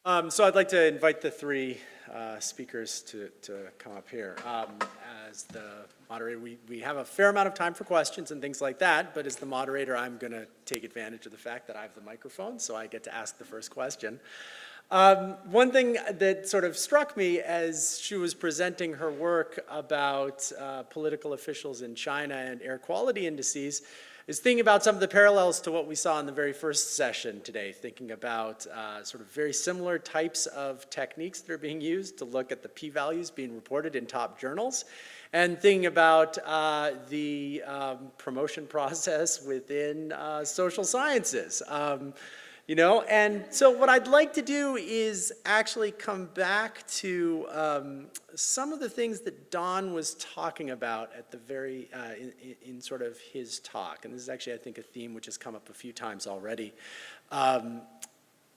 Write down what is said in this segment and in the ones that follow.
So I'd like to invite the three speakers to come up here. As the moderator, we have a fair amount of time for questions and things like that, but as the moderator, I'm going to take advantage of the fact that I have the microphone, so I get to ask the first question. One thing that sort of struck me as she was presenting her work about political officials in China and air quality indices is thinking about some of the parallels to what we saw in the very first session today, thinking about sort of very similar types of techniques that are being used to look at the p-values being reported in top journals, and thinking about the promotion process within social sciences. You know, and so what I'd like to do is actually come back to some of the things that Don was talking about at the very, in sort of his talk. And this is actually, I think, a theme which has come up a few times already.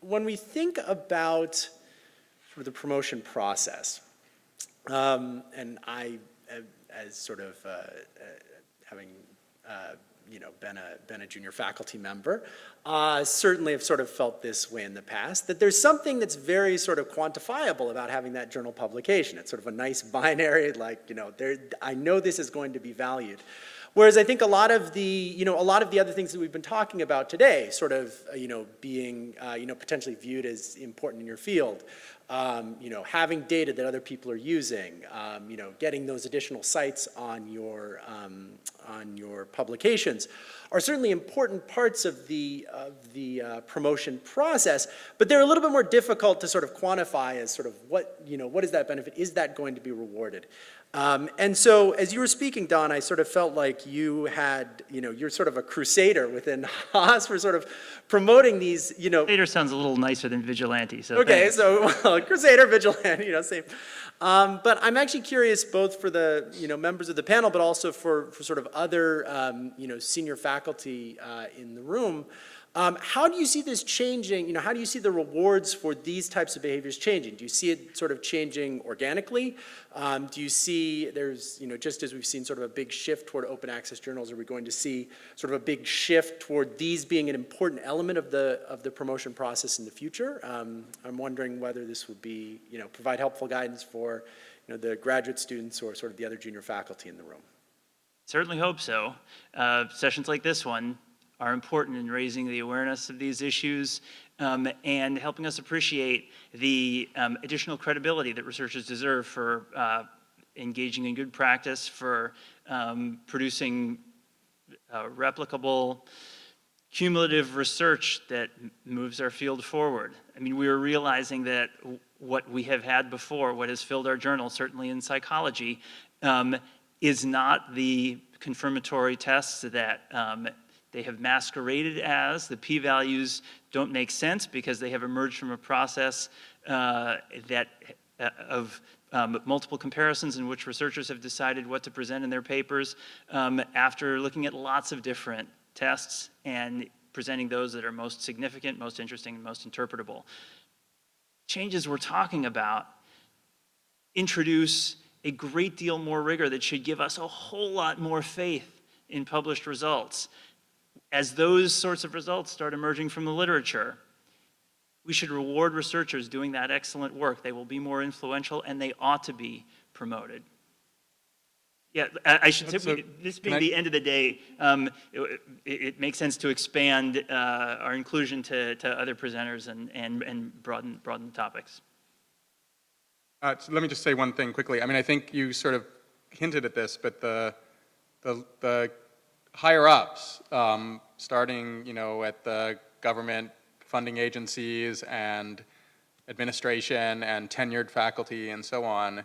When we think about sort of the promotion process, and I, as sort of having you know, been a junior faculty member, certainly have sort of felt this way in the past, that there's something that's very sort of quantifiable about having that journal publication. It's sort of a nice binary, like, you know, I know this is going to be valued. Whereas I think a lot of the, you know, a lot of the other things that we've been talking about today, sort of, you know, being, you know, potentially viewed as important in your field, you know, having data that other people are using, you know, getting those additional sites on your publications are certainly important parts of the promotion process, but they're a little bit more difficult to sort of quantify as sort of what, you know, what is that benefit? Is that going to be rewarded? And so as you were speaking, Don, I sort of felt like you had, you know, you're sort of a crusader within Haas for sort of promoting these, you know. Crusader sounds a little nicer than vigilante. So okay, thanks. so well, crusader, vigilante, you know, same. But I'm actually curious both for the, you know, members of the panel, but also for sort of other, you know, senior faculty in the room. How do you see this changing? You know, how do you see the rewards for these types of behaviors changing? Do you see it sort of changing organically? Do you see there's, you know, just as we've seen sort of a big shift toward open access journals, are we going to see sort of a big shift toward these being an important element of the promotion process in the future? I'm wondering whether this would be, you know, provide helpful guidance for, you know, the graduate students or sort of the other junior faculty in the room. Certainly hope so. Sessions like this one are important in raising the awareness of these issues and helping us appreciate the additional credibility that researchers deserve for engaging in good practice, for producing replicable, cumulative research that moves our field forward. I mean, we are realizing that what we have had before, what has filled our journal, certainly in psychology, is not the confirmatory tests that they have masqueraded as. The p-values don't make sense because they have emerged from a process of multiple comparisons in which researchers have decided what to present in their papers after looking at lots of different tests and presenting those that are most significant, most interesting, and most interpretable. Changes we're talking about introduce a great deal more rigor that should give us a whole lot more faith in published results. As those sorts of results start emerging from the literature, we should reward researchers doing that excellent work. They will be more influential and they ought to be promoted. Yeah, I should say, this being the end of the day, it makes sense to expand our inclusion to other presenters and broaden the topics. So let me just say one thing quickly. I mean, I think you sort of hinted at this, but the higher ups, starting, you know, at the government funding agencies and administration and tenured faculty and so on,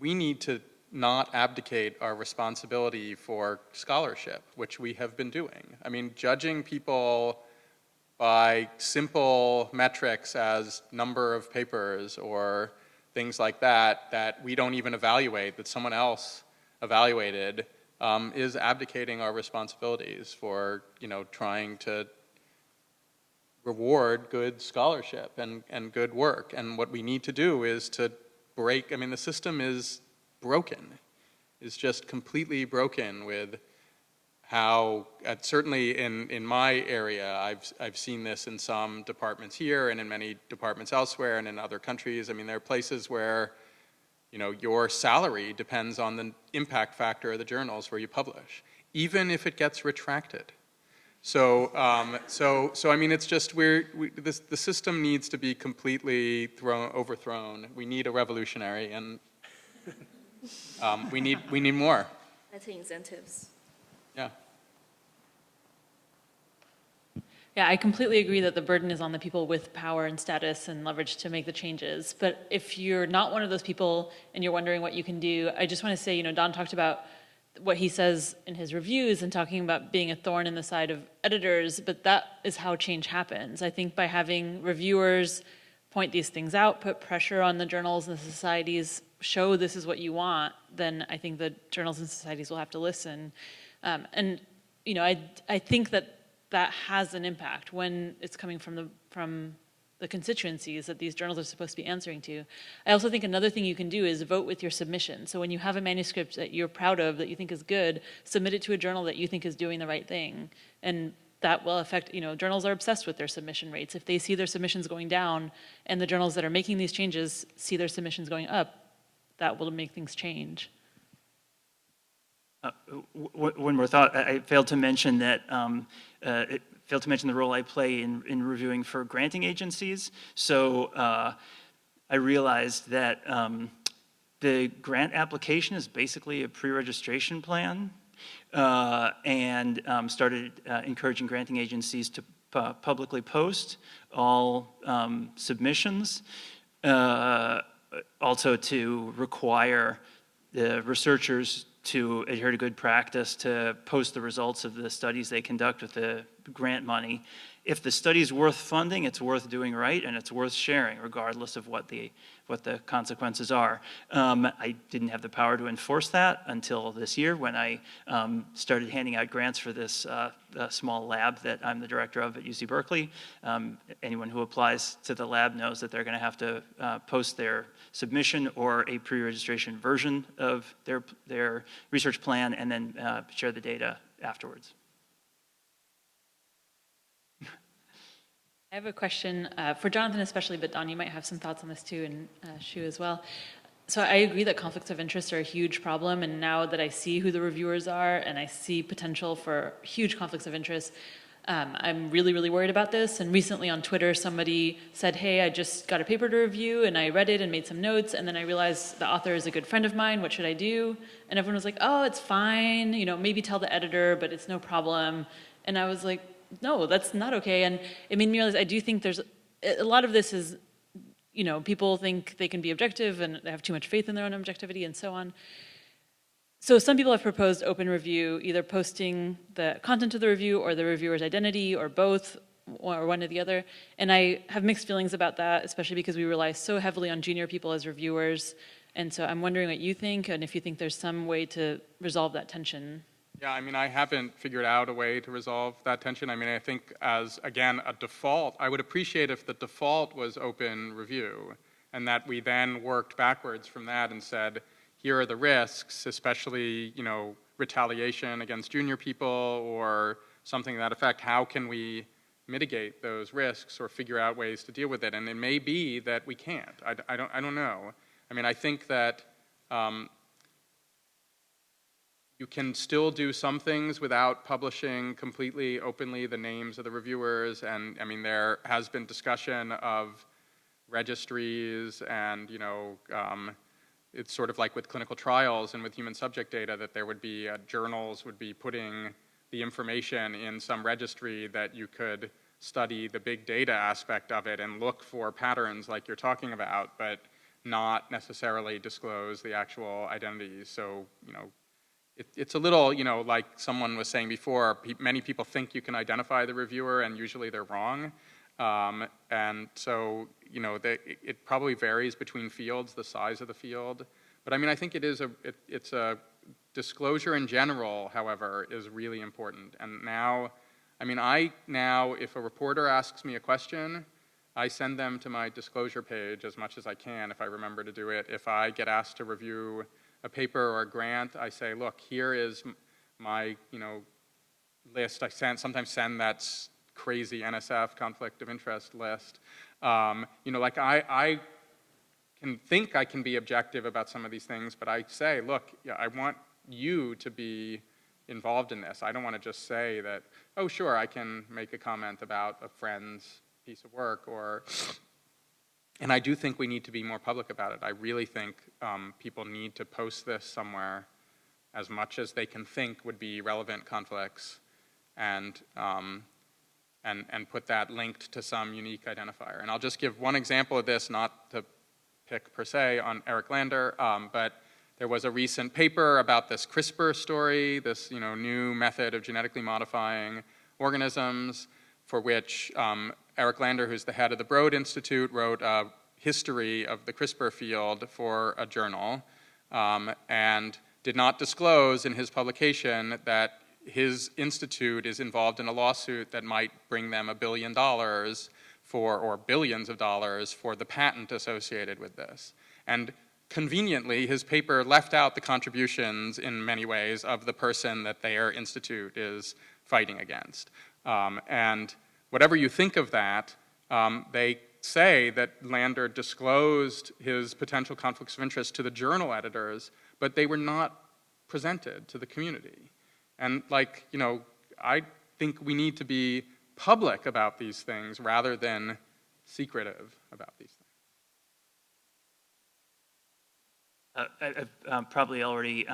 we need to not abdicate our responsibility for scholarship, which we have been doing. I mean, judging people by simple metrics as number of papers or things like that, that we don't even evaluate, that someone else evaluated, is abdicating our responsibilities for, you know, trying to reward good scholarship and good work. And what we need to do is to break, I mean, the system is broken, is just completely broken with how, certainly in my area, I've seen this in some departments here and in many departments elsewhere and in other countries. I mean, there are places where, you know, your salary depends on the impact factor of the journals where you publish, even if it gets retracted. So, so I mean, it's just the system needs to be completely overthrown. We need a revolutionary, and we need more. Better incentives. Yeah. Yeah, I completely agree that the burden is on the people with power and status and leverage to make the changes. But if you're not one of those people and you're wondering what you can do, I just want to say, you know, Don talked about what he says in his reviews and talking about being a thorn in the side of editors, but that is how change happens. I think by having reviewers point these things out, put pressure on the journals and the societies, show this is what you want, then I think the journals and societies will have to listen. And, you know, I think that has an impact when it's coming from the constituencies that these journals are supposed to be answering to. I also think another thing you can do is vote with your submission. So when you have a manuscript that you're proud of, that you think is good, submit it to a journal that you think is doing the right thing. And that will affect, you know, journals are obsessed with their submission rates. If they see their submissions going down and the journals that are making these changes see their submissions going up, that will make things change. One more thought. I failed to mention that the role I play in reviewing for granting agencies. So I realized that the grant application is basically a pre-registration plan, and started encouraging granting agencies to publicly post all submissions, also to require the researchers to adhere to good practice to post the results of the studies they conduct with the grant money. If the study's worth funding, it's worth doing right, and it's worth sharing, regardless of what the consequences are. I didn't have the power to enforce that until this year when I started handing out grants for this small lab that I'm the director of at UC Berkeley. Anyone who applies to the lab knows that they're going to have to post their submission or a pre-registration version of their research plan and then share the data afterwards. I have a question for Jonathan especially, but Don, you might have some thoughts on this too, and Shu as well. So I agree that conflicts of interest are a huge problem, and now that I see who the reviewers are and I see potential for huge conflicts of interest, I'm really, really worried about this. And recently on Twitter, somebody said, hey, I just got a paper to review, and I read it and made some notes, and then I realized the author is a good friend of mine, what should I do? And everyone was like, oh, it's fine, you know, maybe tell the editor, but it's no problem. And I was like, no, that's not okay. And it made me realize I do think there's a lot of this is, you know, people think they can be objective and they have too much faith in their own objectivity and so on. So some people have proposed open review, either posting the content of the review or the reviewer's identity or both or one or the other. And I have mixed feelings about that, especially because we rely so heavily on junior people as reviewers. And so I'm wondering what you think and if you think there's some way to resolve that tension. Yeah, I mean, I haven't figured out a way to resolve that tension. I mean, I think as, again, a default, I would appreciate if the default was open review and that we then worked backwards from that and said, here are the risks, especially, you know, retaliation against junior people or something to that effect. How can we mitigate those risks or figure out ways to deal with it? And it may be that we can't. I don't know. I mean, I think that you can still do some things without publishing completely openly the names of the reviewers, and I mean there has been discussion of registries and, you know, it's sort of like with clinical trials and with human subject data that there would be, journals would be putting the information in some registry that you could study the big data aspect of it and look for patterns like you're talking about, but not necessarily disclose the actual identities. So, you know, it's a little, you know, like someone was saying before, many people think you can identify the reviewer and usually they're wrong. And so, you know, it probably varies between fields, the size of the field. But I mean, I think it's a disclosure in general, however, is really important. And now, I mean, if a reporter asks me a question, I send them to my disclosure page as much as I can if I remember to do it. If I get asked to review a paper or a grant, I say, look, here is my, you know, list I sometimes send that's crazy NSF conflict of interest list. Like I can think I can be objective about some of these things, but I say, look, yeah, I want you to be involved in this. I don't want to just say that, oh, sure, I can make a comment about a friend's piece of work, and I do think we need to be more public about it. I really think people need to post this somewhere as much as they can think would be relevant conflicts, and put that linked to some unique identifier. And I'll just give one example of this, not to pick per se on Erich Lander, but there was a recent paper about this CRISPR story, this new method of genetically modifying organisms, for which Erich Lander, who's the head of the Broad Institute, wrote a history of the CRISPR field for a journal, and did not disclose in his publication that his institute is involved in a lawsuit that might bring them $1 billion or billions of dollars for the patent associated with this. And conveniently, his paper left out the contributions in many ways of the person that their institute is fighting against. And whatever you think of that, they say that Lander disclosed his potential conflicts of interest to the journal editors, but they were not presented to the community. And I think we need to be public about these things rather than secretive about these things. I've probably already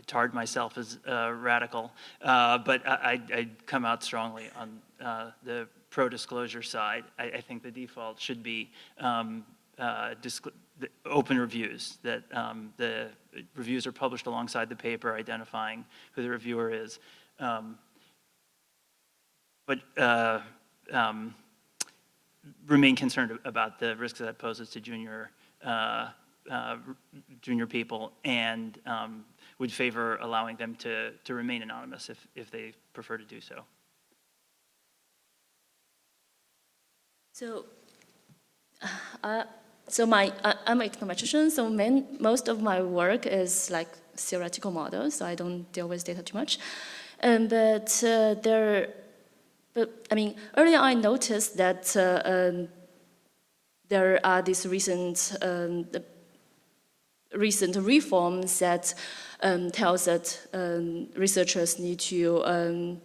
tarred myself as radical, but I'd come out strongly on the pro-disclosure side. I think the default should be open reviews, that the reviews are published alongside the paper, identifying who the reviewer is. But remain concerned about the risks that poses to junior people, and would favor allowing them to remain anonymous if they prefer to do so. So, I'm an econometrician, so most of my work is like theoretical models, so I don't deal with data too much. Earlier I noticed that there are these recent reforms that tells that researchers need to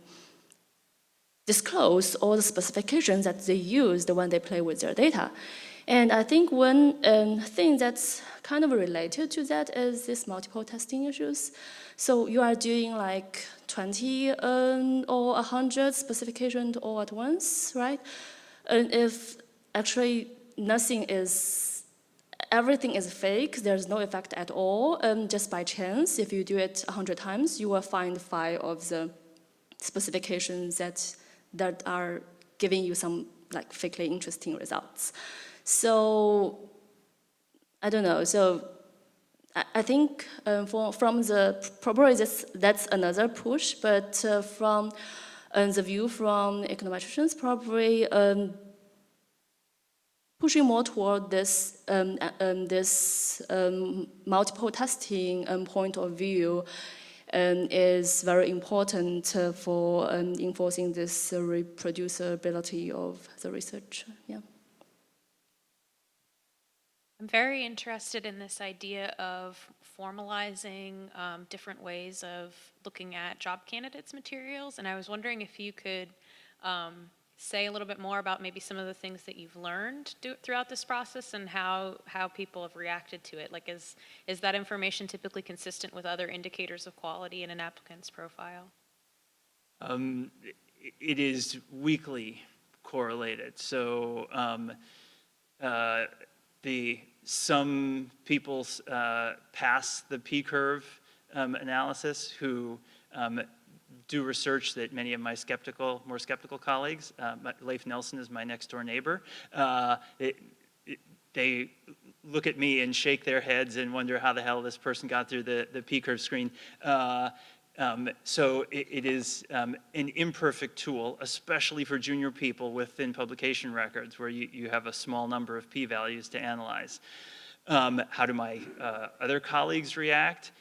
disclose all the specifications that they use when they play with their data. And I think one thing that's kind of related to that is this multiple testing issues. So you are doing like 20 or 100 specifications all at once, right? And if actually everything is fake, there's no effect at all, just by chance, if you do it 100 times, you will find 5 of the specifications that are giving you some like fakely interesting results. So, I don't know. So, I think from the probably that's another push, but from the view from econometricians, probably pushing more toward this multiple testing point of view is very important for enforcing this reproducibility of the research. Yeah. I'm very interested in this idea of formalizing different ways of looking at job candidates' materials, and I was wondering if you could say a little bit more about maybe some of the things that you've learned throughout this process and how people have reacted to it. Like, is that information typically consistent with other indicators of quality in an applicant's profile? It is weakly correlated. So some people pass the P-curve analysis who do research that many of my more skeptical colleagues, Leif Nelson is my next door neighbor, they look at me and shake their heads and wonder how the hell this person got through the P-curve screen. So it is an imperfect tool, especially for junior people with thin publication records where you have a small number of p-values to analyze. How do my other colleagues react?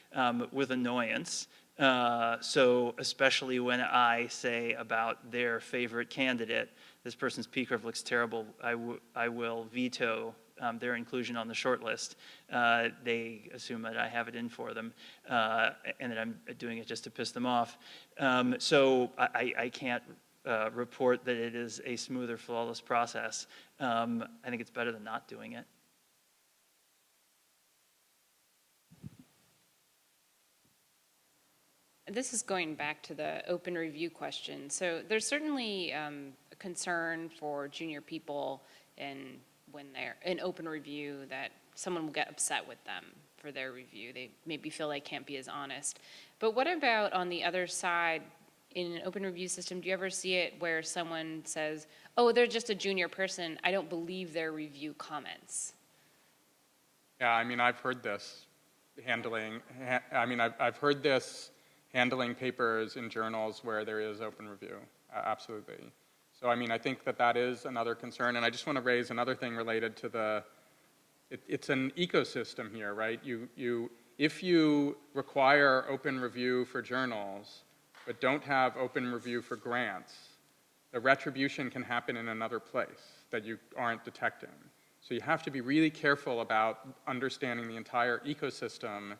With annoyance. So especially when I say about their favorite candidate, this person's P-curve looks terrible, I will veto their inclusion on the short list. They assume that I have it in for them, and that I'm doing it just to piss them off. So I can't report that it is a smooth or flawless process. I think it's better than not doing it. This is going back to the open review question. So there's certainly a concern for junior people when they're in open review that someone will get upset with them for their review. They maybe feel they can't be as honest. But what about on the other side, in an open review system, do you ever see it where someone says, oh, they're just a junior person, I don't believe their review comments? Yeah, I mean, I've heard this I've heard this handling papers in journals where there is open review, absolutely. So, I mean, I think that is another concern, and I just want to raise another thing related to it's an ecosystem here, right? If you require open review for journals, but don't have open review for grants, the retribution can happen in another place that you aren't detecting. So you have to be really careful about understanding the entire ecosystem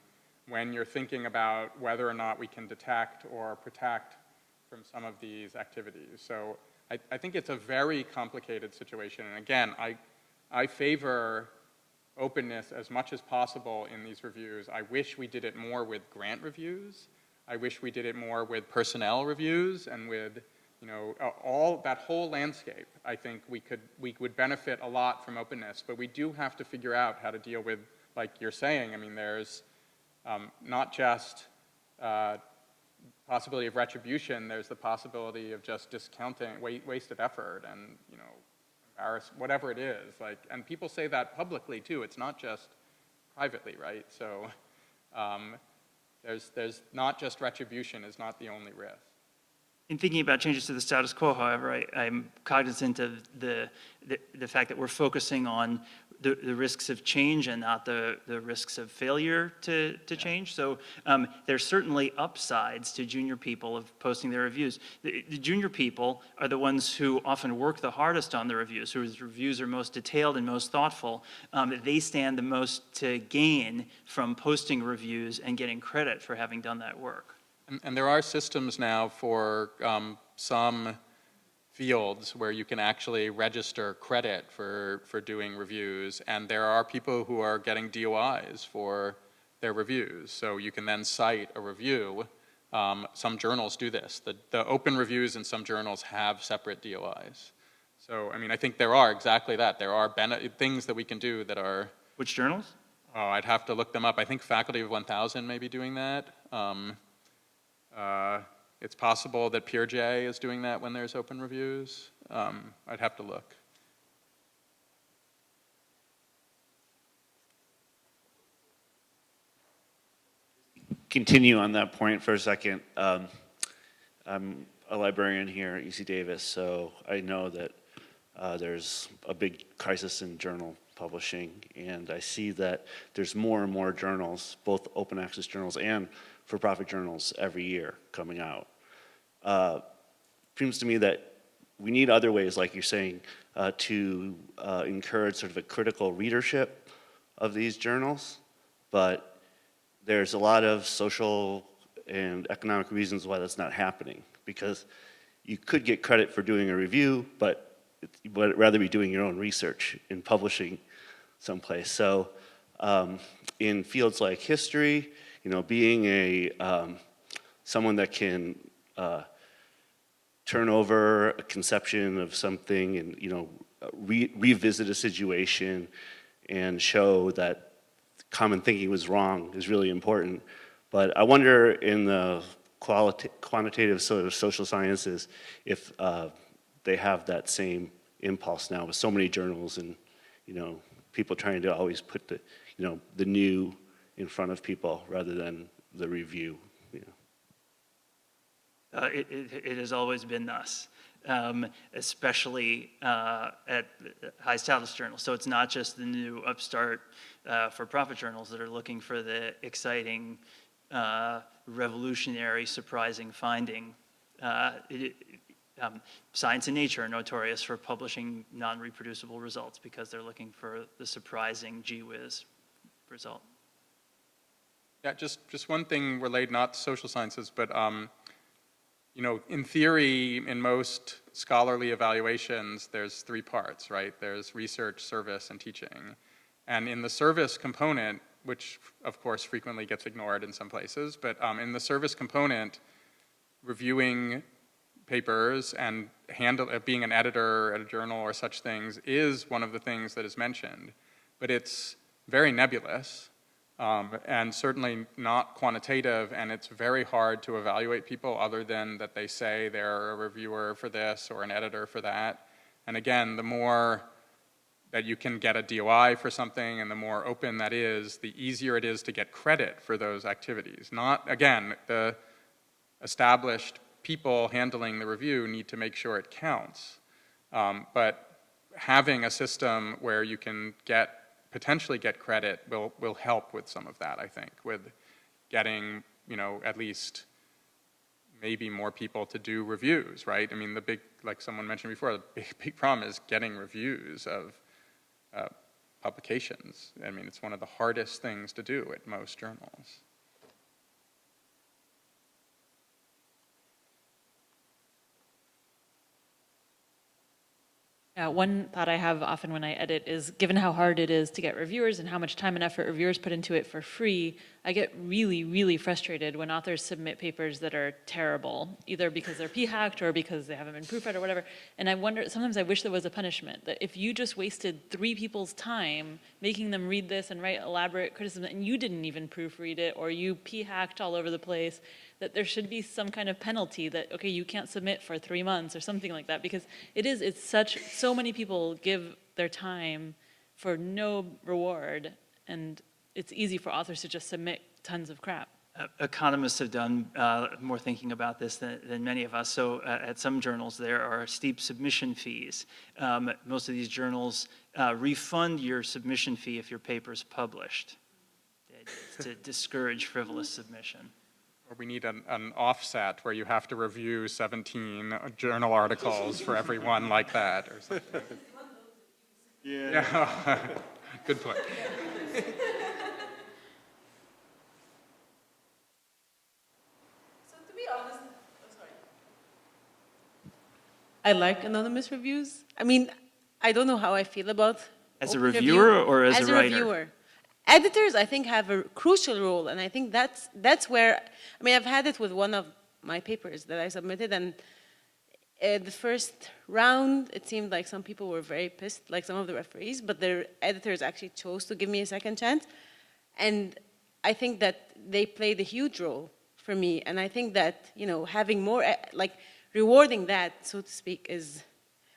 when you're thinking about whether or not we can detect or protect from some of these activities. So I think it's a very complicated situation. And again, I favor openness as much as possible in these reviews. I wish we did it more with grant reviews. I wish we did it more with personnel reviews and with, all that whole landscape. I think we would benefit a lot from openness, but we do have to figure out how to deal with, like you're saying, I mean, there's not just possibility of retribution, there's the possibility of just discounting, wasted effort and, whatever it is. And people say that publicly too, it's not just privately, right? So there's not just retribution is not the only risk. In thinking about changes to the status quo, however, I'm cognizant of the fact that we're focusing on the risks of change and not the risks of failure to change. So there's certainly upsides to junior people of posting their reviews. The junior people are the ones who often work the hardest on the reviews, whose reviews are most detailed and most thoughtful. They stand the most to gain from posting reviews and getting credit for having done that work. And there are systems now for some fields where you can actually register credit for doing reviews, and there are people who are getting DOIs for their reviews. So you can then cite a review. Some journals do this. The open reviews in some journals have separate DOIs. So, I mean, I think there are exactly that. There are things that we can do that are... Which journals? Oh, I'd have to look them up. I think Faculty of 1000 may be doing that. It's possible that PeerJ is doing that when there's open reviews. I'd have to look. Continue on that point for a second. I'm a librarian here at UC Davis, so I know that there's a big crisis in journal publishing, and I see that there's more and more journals, both open access journals and for-profit journals every year coming out. Seems to me that we need other ways, like you're saying, to encourage sort of a critical readership of these journals, but there's a lot of social and economic reasons why that's not happening, because you could get credit for doing a review, but rather be doing your own research and publishing someplace. So in fields like history, being someone that can turn over a conception of something and, revisit a situation and show that common thinking was wrong is really important. But I wonder in the quantitative sort of social sciences if they have that same impulse now with so many journals and, people trying to always put the new in front of people rather than the review. It has always been thus, especially at high status journals. So it's not just the new upstart for-profit journals that are looking for the exciting revolutionary, surprising finding. Science and Nature are notorious for publishing non-reproducible results because they're looking for the surprising gee whiz result. Yeah, just one thing related not to social sciences, but you know, in theory, in most scholarly evaluations, there's three parts, right? There's research, service, and teaching. And in the service component, which of course frequently gets ignored in some places, but in the service component, reviewing papers and being an editor at a journal or such things is one of the things that is mentioned. But it's very nebulous. And certainly not quantitative, and it's very hard to evaluate people other than that they say they're a reviewer for this or an editor for that. And again, the more that you can get a DOI for something and the more open that is, the easier it is to get credit for those activities. Not, again, the established people handling the review need to make sure it counts. But having a system where you can potentially get credit will help with some of that, I think, with getting, you know, at least maybe more people to do reviews, right? I mean, the big, like someone mentioned before, the big problem is getting reviews of publications. I mean, it's one of the hardest things to do at most journals. One thought I have often when I edit is, given how hard it is to get reviewers and how much time and effort reviewers put into it for free, I get really, really frustrated when authors submit papers that are terrible, either because they're p-hacked or because they haven't been proofread or whatever. And I wonder, sometimes I wish there was a punishment, that if you just wasted 3 people's time making them read this and write elaborate criticism, and you didn't even proofread it, or you p-hacked all over the place, that there should be some kind of penalty that, okay, you can't submit for 3 months or something like that, because so many people give their time for no reward, and it's easy for authors to just submit tons of crap. Economists have done more thinking about this than many of us. So at some journals, there are steep submission fees. Most of these journals refund your submission fee if your paper's published. It's to discourage frivolous submission. Or we need an offset where you have to review 17 journal articles for every one like that or something. Yeah. Good point. I like anonymous reviews. I mean, I don't know how I feel about As a open reviewer review. or as a writer? Reviewer. Editors, I think, have a crucial role, and I think that's where, I mean, I've had it with one of my papers that I submitted, and the first round, it seemed like some people were very pissed, like some of the referees, but their editors actually chose to give me a second chance, and I think that they played a huge role for me, and I think that, you know, having more, like, rewarding that, so to speak, is,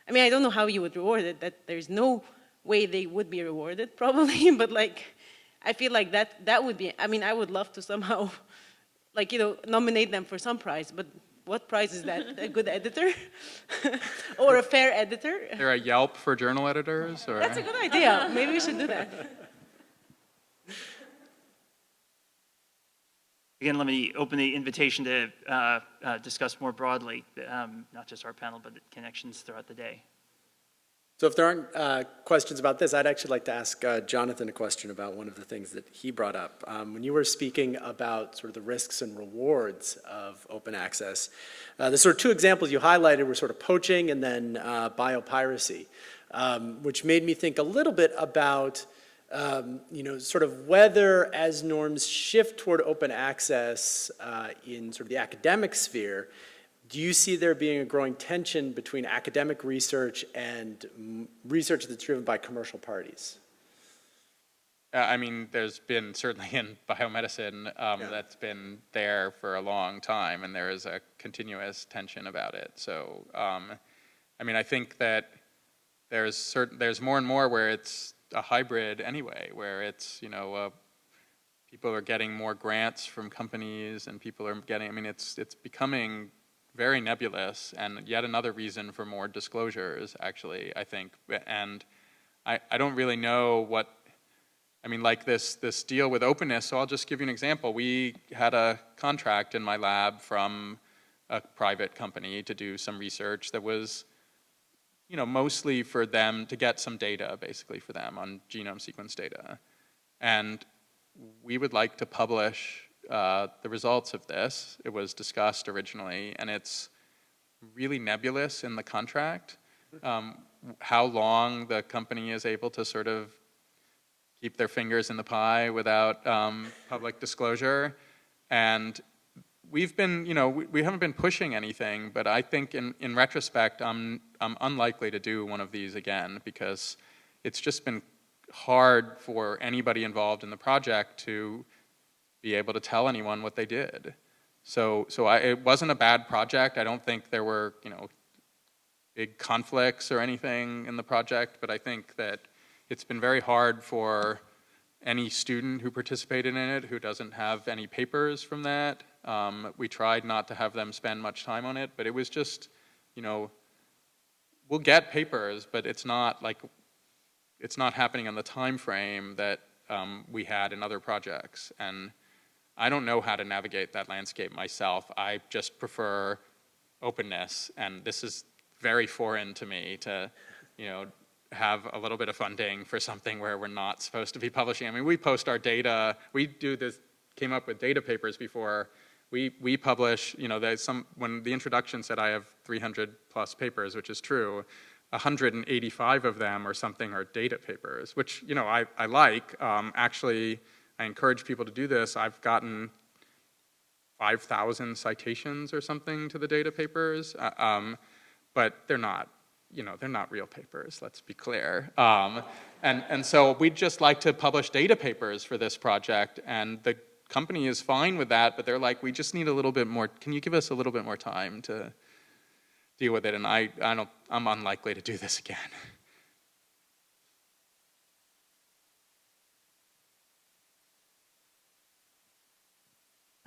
I mean, I don't know how you would reward it, that there's no way they would be rewarded, probably, but, like, I feel like that would be, I mean, I would love to somehow, like, you know, nominate them for some prize, but what prize is that? A good editor? Or a fair editor? Is there a Yelp for journal editors? Or? That's a good idea. Maybe we should do that. Again, let me open the invitation to discuss more broadly, not just our panel, but the connections throughout the day. So if there aren't questions about this, I'd actually like to ask Jonathan a question about one of the things that he brought up. When you were speaking about sort of the risks and rewards of open access, the sort of 2 examples you highlighted were sort of poaching and then biopiracy, which made me think a little bit about you know, sort of whether as norms shift toward open access in sort of the academic sphere, do you see there being a growing tension between academic research and research that's driven by commercial parties? I mean, there's been, certainly in biomedicine, that's been there for a long time, and there is a continuous tension about it. So, I mean, I think that there's more and more where it's a hybrid anyway, where it's, you know, people are getting more grants from companies, and people are getting, I mean, it's becoming very nebulous, and yet another reason for more disclosures, actually, I think. And I don't really know what I mean, like this deal with openness, so I'll just give you an example. We had a contract in my lab from a private company to do some research that was, mostly for them to get some data, basically for them, on genome sequence data. And we would like to publish the results of this. It was discussed originally, and it's really nebulous in the contract, how long the company is able to sort of keep their fingers in the pie without public disclosure. And we've been, we haven't been pushing anything, but I think in retrospect, I'm unlikely to do one of these again, because it's just been hard for anybody involved in the project to be able to tell anyone what they did. So it wasn't a bad project. I don't think there were, big conflicts or anything in the project, but I think that it's been very hard for any student who participated in it who doesn't have any papers from that. We tried not to have them spend much time on it, but it was just, we'll get papers, but it's not happening on the time frame that we had in other projects. And I don't know how to navigate that landscape myself. I just prefer openness, and this is very foreign to me to, have a little bit of funding for something where we're not supposed to be publishing. I mean, we post our data, we do this, came up with data papers before. We publish, there's when the introduction said I have 300 plus papers, which is true, 185 of them or something are data papers, which, I like. Actually, I encourage people to do this. I've gotten 5,000 citations or something to the data papers, but they're not, they're not real papers, let's be clear. And so we'd just like to publish data papers for this project, and the company is fine with that, but they're like, we just need a little bit more, can you give us a little bit more time to deal with it? And I'm unlikely to do this again.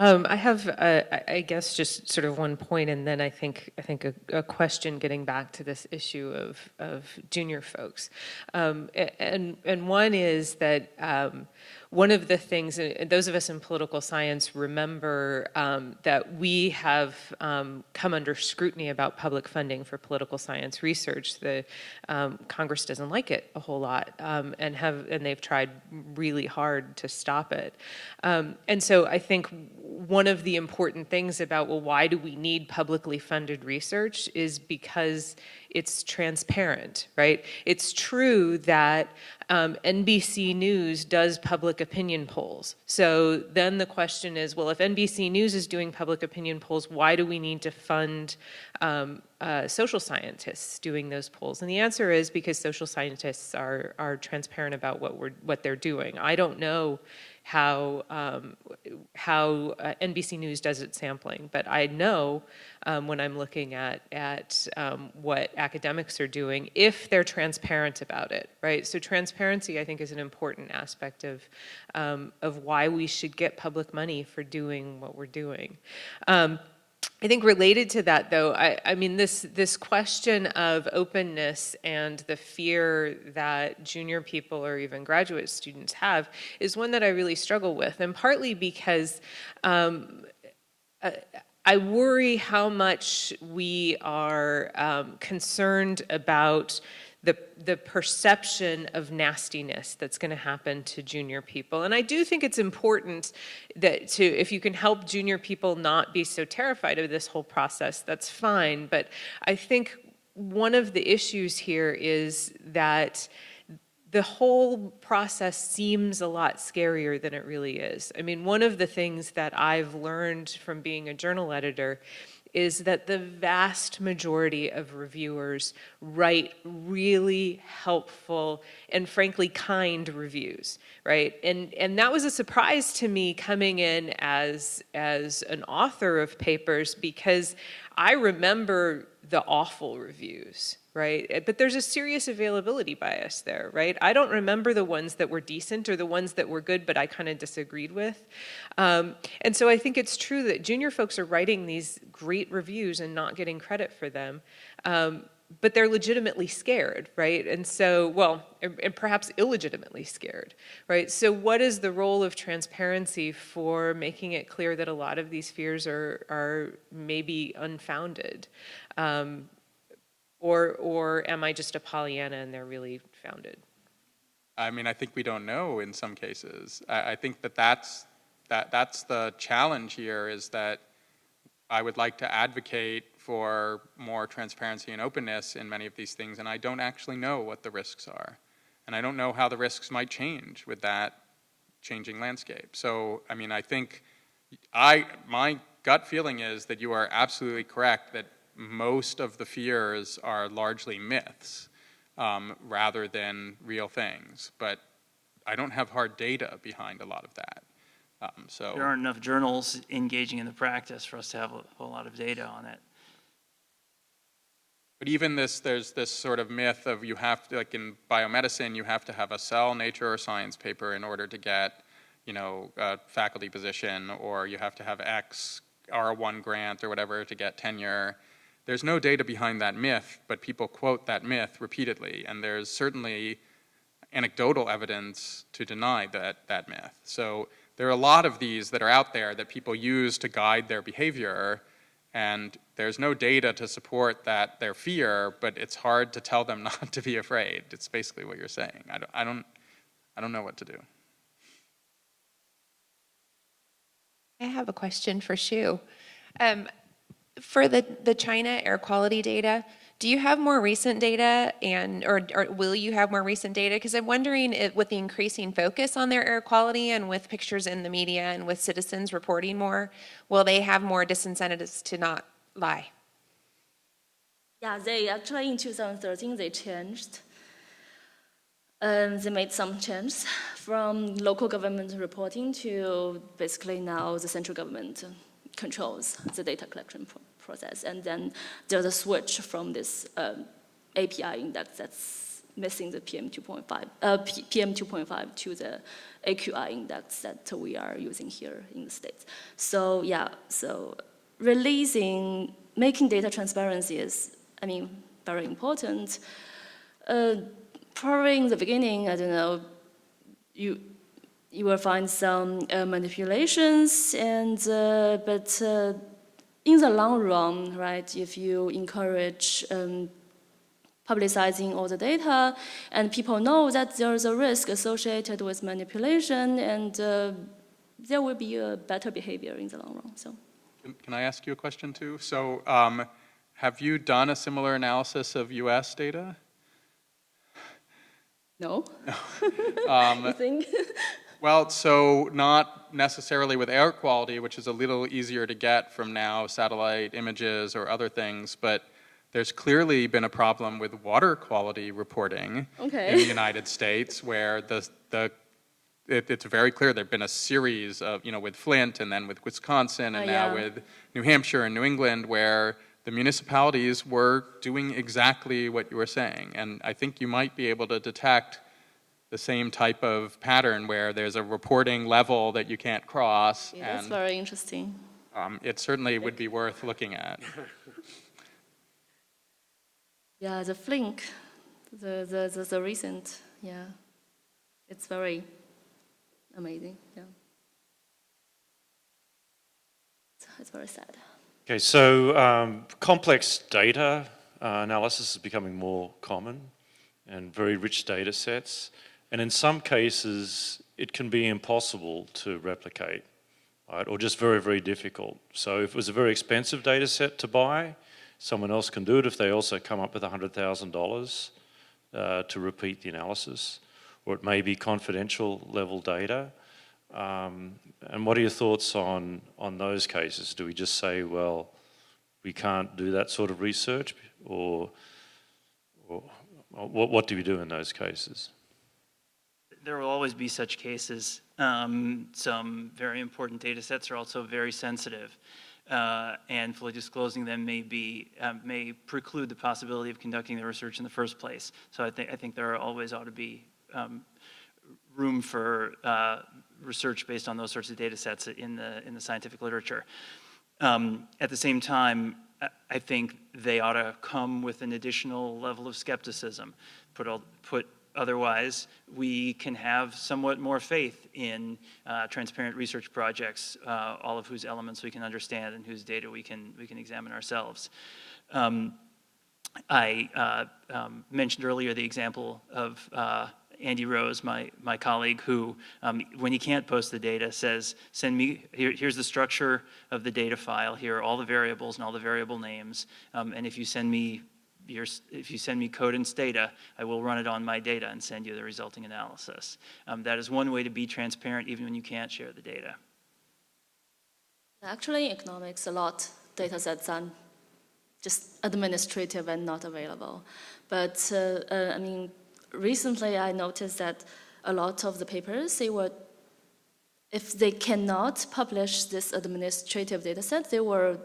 I have, I guess, just sort of one point, and then I think a question getting back to this issue of junior folks, and one is that one of the things, and those of us in political science remember that we have come under scrutiny about public funding for political science research. The Congress doesn't like it a whole lot, and they've tried really hard to stop it. And so I think one of the important things about, well, why do we need publicly funded research is because it's transparent, right? It's true that NBC News does public opinion polls. So then the question is, well, if NBC News is doing public opinion polls, why do we need to fund social scientists doing those polls? And the answer is because social scientists are transparent about what they're doing. I don't know how NBC News does its sampling, but I know when I'm looking at what academics are doing, if they're transparent about it, right? So transparency, I think, is an important aspect of why we should get public money for doing what we're doing. I think related to that, though, I mean, this question of openness and the fear that junior people or even graduate students have is one that I really struggle with, and partly because I worry how much we are concerned about the perception of nastiness that's going to happen to junior people. And I do think it's important that if you can help junior people not be so terrified of this whole process, that's fine. But I think one of the issues here is that the whole process seems a lot scarier than it really is. I mean, one of the things that I've learned from being a journal editor is that the vast majority of reviewers write really helpful and frankly kind reviews, right? And that was a surprise to me coming in as an author of papers, because I remember the awful reviews, right? But there's a serious availability bias there, right? I don't remember the ones that were decent or the ones that were good, but I kind of disagreed with. And so I think it's true that junior folks are writing these great reviews and not getting credit for them. but they're legitimately scared, right? And so, well, and perhaps illegitimately scared, right? So what is the role of transparency for making it clear that a lot of these fears are maybe unfounded? Or am I just a Pollyanna and they're really founded? I mean, I think we don't know in some cases. I think that's the challenge here, is that I would like to advocate for more transparency and openness in many of these things, and I don't actually know what the risks are. And I don't know how the risks might change with that changing landscape. So, I mean, I think my gut feeling is that you are absolutely correct that most of the fears are largely myths rather than real things. But I don't have hard data behind a lot of that. So There aren't enough journals engaging in the practice for us to have a whole lot of data on it. But even there's this sort of myth of you have to, like in biomedicine, you have to have a Cell, Nature, or Science paper in order to get, a faculty position, or you have to have X R1 grant or whatever to get tenure. There's no data behind that myth, but people quote that myth repeatedly, and there's certainly anecdotal evidence to deny that myth. So there are a lot of these that are out there that people use to guide their behavior, and there's no data to support that their fear, but it's hard to tell them not to be afraid. It's basically what you're saying. I don't know what to do. I have a question for Shu. For the China air quality data, do you have more recent data, or will you have more recent data? Because I'm wondering if, with the increasing focus on their air quality and with pictures in the media and with citizens reporting more, will they have more disincentives to not lie? Yeah, they actually in 2013 they changed. They made some changes from local government reporting to basically now the central government controls the data collection process. And then there's a switch from this API index that's missing the PM2.5 to the AQI index that we are using here in the States. So yeah, so making data transparency is, very important. Probably in the beginning, I don't know, you will find some manipulations, but in the long run, right, if you encourage publicizing all the data, and people know that there's a risk associated with manipulation, and there will be a better behavior in the long run. So, can I ask you a question too? So, have you done a similar analysis of U.S. data? No. You think? Well, so not necessarily with air quality, which is a little easier to get from now satellite images or other things, but there's clearly been a problem with water quality reporting in the United States, where it's very clear there've been a series of, with Flint and then with Wisconsin and now with New Hampshire and New England, where the municipalities were doing exactly what you were saying. And I think you might be able to detect the same type of pattern where there's a reporting level that you can't cross. Yeah, that's very interesting. It certainly would be worth looking at. Yeah, the Flink, the recent, it's very amazing. Yeah, it's very sad. Okay, so complex data analysis is becoming more common, and very rich data sets. And in some cases, it can be impossible to replicate, right? Or just very, very difficult. So if it was a very expensive data set to buy, someone else can do it if they also come up with $100,000 to repeat the analysis. Or it may be confidential level data. And what are your thoughts on those cases? Do we just say, well, we can't do that sort of research? Or what do we do in those cases? There will always be such cases. Some very important data sets are also very sensitive, and fully disclosing them may preclude the possibility of conducting the research in the first place. So I think there always ought to be room for research based on those sorts of data sets in the scientific literature. At the same time, I think they ought to come with an additional level of skepticism. Otherwise, we can have somewhat more faith in transparent research projects, all of whose elements we can understand and whose data we can examine ourselves. I mentioned earlier the example of Andy Rose, my colleague, who, when he can't post the data, says, "Send me here's the structure of the data file. Here are all the variables and all the variable names. And if you send me code and data, I will run it on my data and send you the resulting analysis." That is one way to be transparent, even when you can't share the data. Actually, in economics, a lot data sets are just administrative and not available. But I mean, recently I noticed that a lot of the papers, if they cannot publish this administrative data set, they will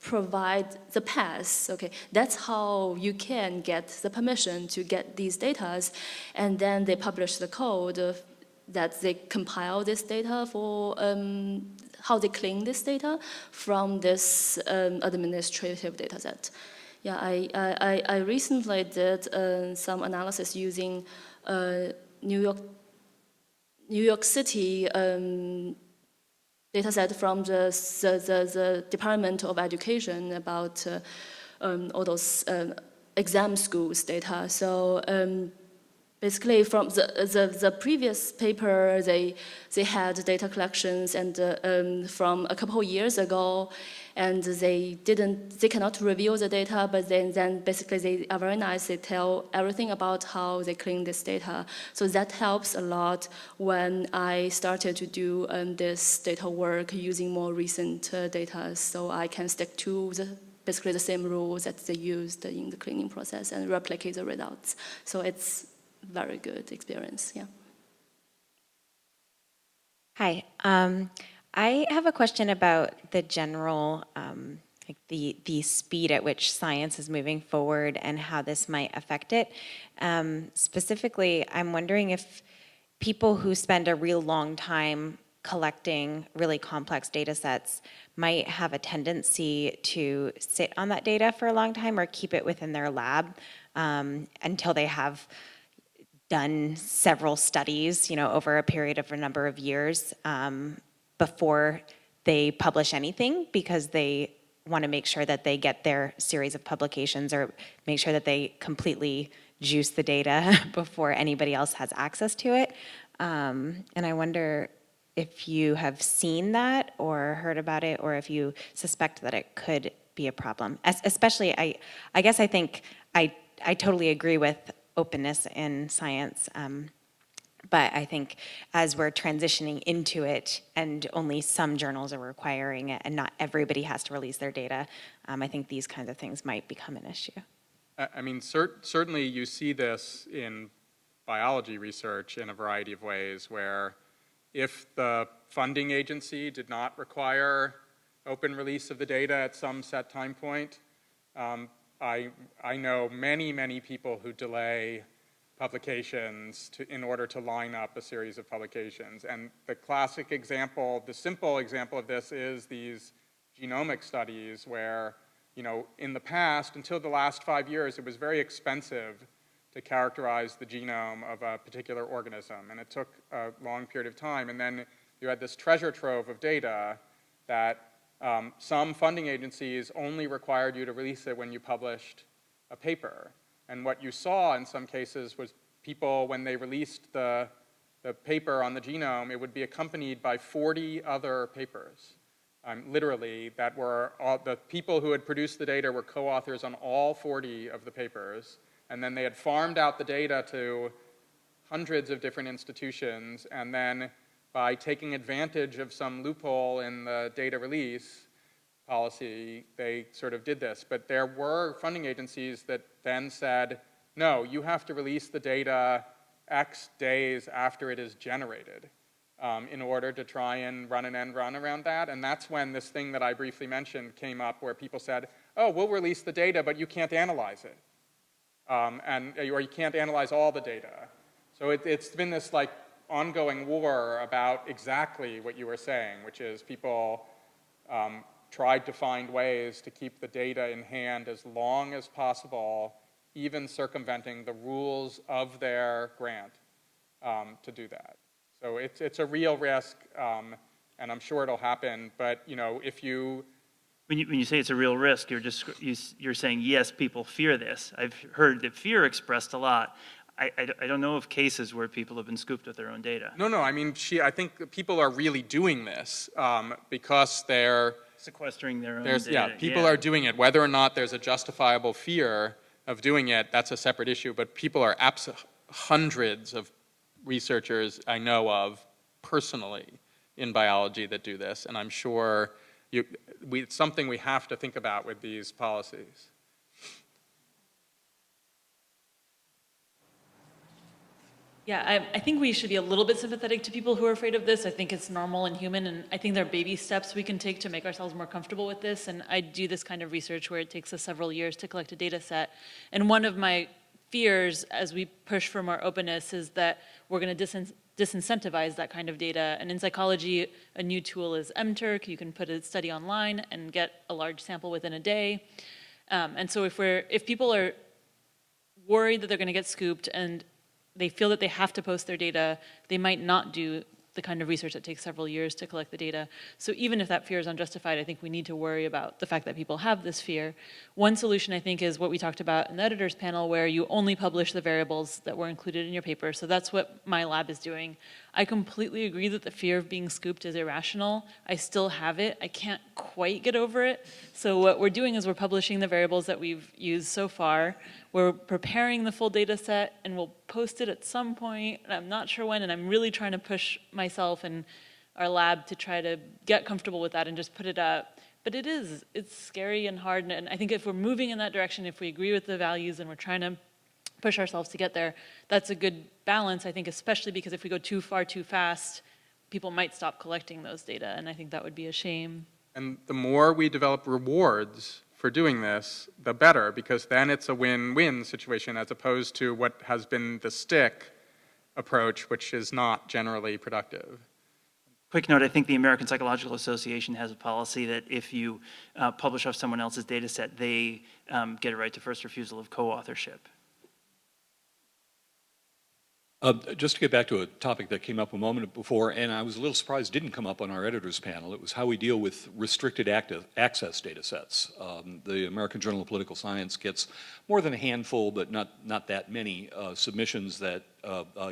provide the pass. Okay, that's how you can get the permission to get these data, and then they publish the code that they compile this data for how they clean this data from this administrative data set. Yeah, I recently did some analysis using New York City data set from the Department of Education about all those exam schools data. So basically, from the previous paper, they had data collections and from a couple of years ago, and they cannot review the data, but then basically they are very nice. They tell everything about how they clean this data. So that helps a lot when I started to do this data work using more recent data, so I can stick to basically the same rules that they used in the cleaning process and replicate the results. So it's very good experience, yeah. Hi, I have a question about the general, like the speed at which science is moving forward and how this might affect it. Specifically, I'm wondering if people who spend a real long time collecting really complex data sets might have a tendency to sit on that data for a long time or keep it within their lab until they have done several studies, over a period of a number of years before they publish anything, because they want to make sure that they get their series of publications or make sure that they completely juice the data before anybody else has access to it. And I wonder if you have seen that or heard about it, or if you suspect that it could be a problem. Especially, I guess I think I totally agree with openness in science, but I think as we're transitioning into it and only some journals are requiring it and not everybody has to release their data, I think these kinds of things might become an issue. I mean, certainly you see this in biology research in a variety of ways, where if the funding agency did not require open release of the data at some set time point, I know many people who delay publications in order to line up a series of publications. And the classic example, the simple example of this is these genomic studies where, in the past, until the last 5 years, it was very expensive to characterize the genome of a particular organism. And it took a long period of time. And then you had this treasure trove of data that some funding agencies only required you to release it when you published a paper. And what you saw in some cases was people, when they released the paper on the genome, it would be accompanied by 40 other papers. Literally, that were the people who had produced the data were co-authors on all 40 of the papers. And then they had farmed out the data to hundreds of different institutions, and then by taking advantage of some loophole in the data release policy, they sort of did this. But there were funding agencies that then said, no, you have to release the data X days after it is generated in order to try and run an end run around that. And that's when this thing that I briefly mentioned came up, where people said, oh, we'll release the data, but you can't analyze it. Or you can't analyze all the data. So it's been this like ongoing war about exactly what you were saying, which is people tried to find ways to keep the data in hand as long as possible, even circumventing the rules of their grant to do that. So it's a real risk, and I'm sure it'll happen, but if you... When you say it's a real risk, you're saying, yes, people fear this. I've heard the fear expressed a lot. I don't know of cases where people have been scooped with their own data. No, I mean, I think people are really doing this because they're... Sequestering their own data. Yeah, people are doing it. Whether or not there's a justifiable fear of doing it, that's a separate issue, but people are hundreds of researchers I know of personally in biology that do this, and I'm sure it's something we have to think about with these policies. Yeah, I think we should be a little bit sympathetic to people who are afraid of this. I think it's normal and human, and I think there are baby steps we can take to make ourselves more comfortable with this. And I do this kind of research where it takes us several years to collect a data set. And one of my fears as we push for more openness is that we're going to disincentivize that kind of data. And in psychology, a new tool is MTurk. You can put a study online and get a large sample within a day. And so if people are worried that they're going to get scooped and they feel that they have to post their data, they might not do the kind of research that takes several years to collect the data. So even if that fear is unjustified, I think we need to worry about the fact that people have this fear. One solution, I think, is what we talked about in the editors panel, where you only publish the variables that were included in your paper. So that's what my lab is doing. I completely agree that the fear of being scooped is irrational. I still have it. I can't quite get over it. So what we're doing is we're publishing the variables that we've used so far. We're preparing the full data set, and we'll post it at some point, and I'm not sure when, and I'm really trying to push myself and our lab to try to get comfortable with that and just put it up. But it's scary and hard, and I think if we're moving in that direction, if we agree with the values and we're trying to push ourselves to get there, that's a good balance, I think, especially because if we go too far too fast, people might stop collecting those data, and I think that would be a shame. And the more we develop rewards for doing this, the better, because then it's a win-win situation as opposed to what has been the stick approach, which is not generally productive. Quick note, I think the American Psychological Association has a policy that if you publish off someone else's data set, they get a right to first refusal of co-authorship. Just to get back to a topic that came up a moment before, and I was a little surprised didn't come up on our editors panel. It was how we deal with restricted access data sets. The American Journal of Political Science gets more than a handful, but not that many submissions that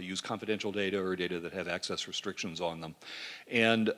use confidential data or data that have access restrictions on them. And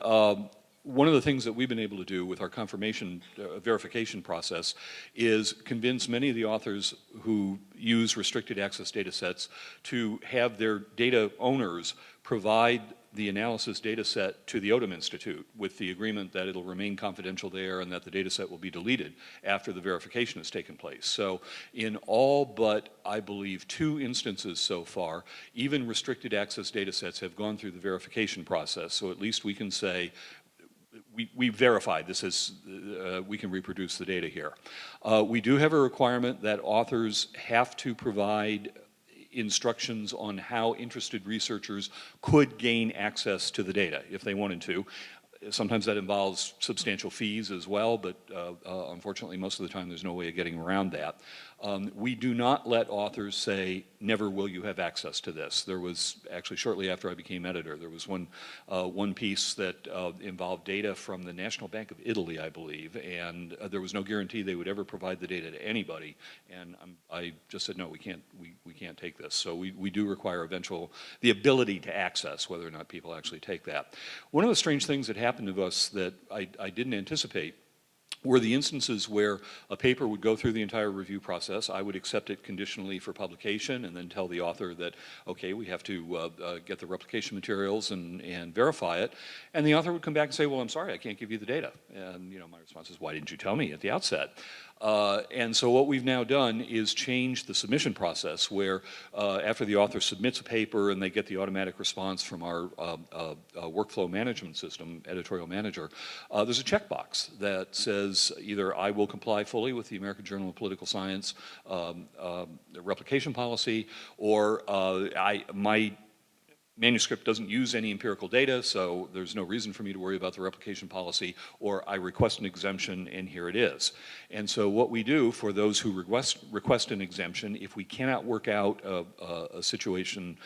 one of the things that we've been able to do with our confirmation verification process is convince many of the authors who use restricted access data sets to have their data owners provide the analysis data set to the Odom Institute with the agreement that it'll remain confidential there and that the data set will be deleted after the verification has taken place. So in all but, I believe, 2 instances so far, even restricted access data sets have gone through the verification process. So at least we can say, we verified this is, we can reproduce the data here. We do have a requirement that authors have to provide instructions on how interested researchers could gain access to the data if they wanted to. Sometimes that involves substantial fees as well, but unfortunately most of the time there's no way of getting around that. We do not let authors say, never will you have access to this. There was, actually shortly after I became editor, there was one piece that involved data from the National Bank of Italy, I believe, and there was no guarantee they would ever provide the data to anybody, and I just said, no, we can't take this. So we do require the ability to access, whether or not people actually take that. One of the strange things that happened to us that I didn't anticipate were the instances where a paper would go through the entire review process. I would accept it conditionally for publication and then tell the author that, okay, we have to get the replication materials and verify it. And the author would come back and say, well, I'm sorry, I can't give you the data. And my response is, why didn't you tell me at the outset? And so what we've now done is change the submission process where after the author submits a paper and they get the automatic response from our workflow management system, editorial manager, there's a checkbox that says either I will comply fully with the American Journal of Political Science replication policy, or manuscript doesn't use any empirical data, so there's no reason for me to worry about the replication policy, or I request an exemption and here it is. And so what we do for those who request an exemption, if we cannot work out a situation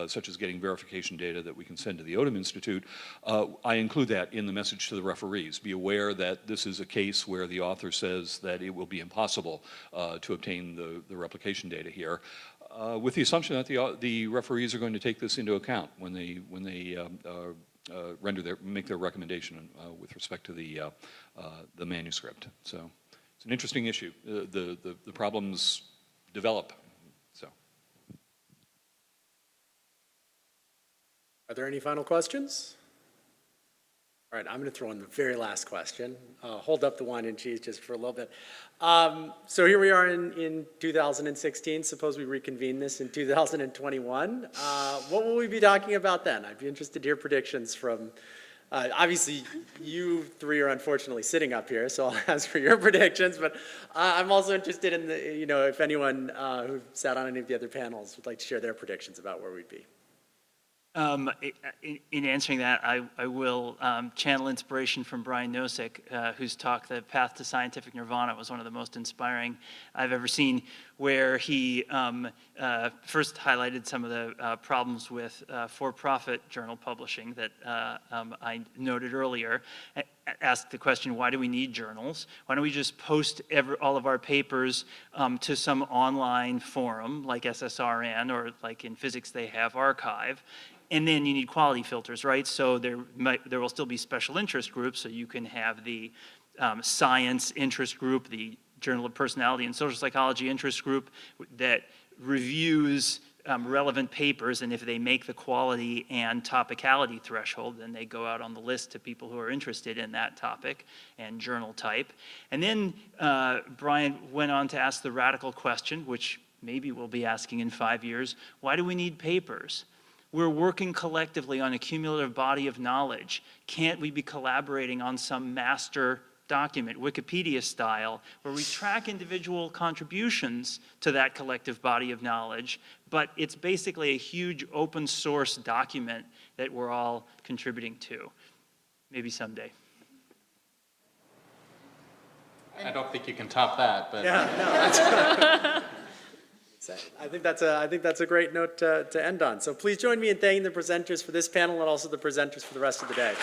such as getting verification data that we can send to the Odum Institute, I include that in the message to the referees. Be aware that this is a case where the author says that it will be impossible to obtain the replication data here, with the assumption that the referees are going to take this into account when they make their recommendation with respect to the manuscript. So it's an interesting issue. The problems develop. So, are there any final questions? All right, I'm going to throw in the very last question. Hold up the wine and cheese just for a little bit. So here we are in 2016. Suppose we reconvene this in 2021. What will we be talking about then? I'd be interested to hear predictions from, obviously you three are unfortunately sitting up here, so I'll ask for your predictions, but I'm also interested in if anyone who sat on any of the other panels would like to share their predictions about where we'd be. In answering that, I will channel inspiration from Brian Nosek, whose talk, The Path to Scientific Nirvana, was one of the most inspiring I've ever seen, where he first highlighted some of the problems with for-profit journal publishing that I noted earlier, asked the question, why do we need journals? Why don't we just post all of our papers to some online forum like SSRN, or like in physics they have Archive? And then you need quality filters, right? So there will still be special interest groups, so you can have the science interest group, the Journal of Personality and Social Psychology interest group that reviews relevant papers, and if they make the quality and topicality threshold, then they go out on the list to people who are interested in that topic and journal type. And then Brian went on to ask the radical question, which maybe we'll be asking in 5 years, why do we need papers? We're working collectively on a cumulative body of knowledge. Can't we be collaborating on some master document, Wikipedia style, where we track individual contributions to that collective body of knowledge, but it's basically a huge open source document that we're all contributing to? Maybe someday. I don't think you can top that, but Yeah, no, I think that's a great note to end on. So please join me in thanking the presenters for this panel and also the presenters for the rest of the day.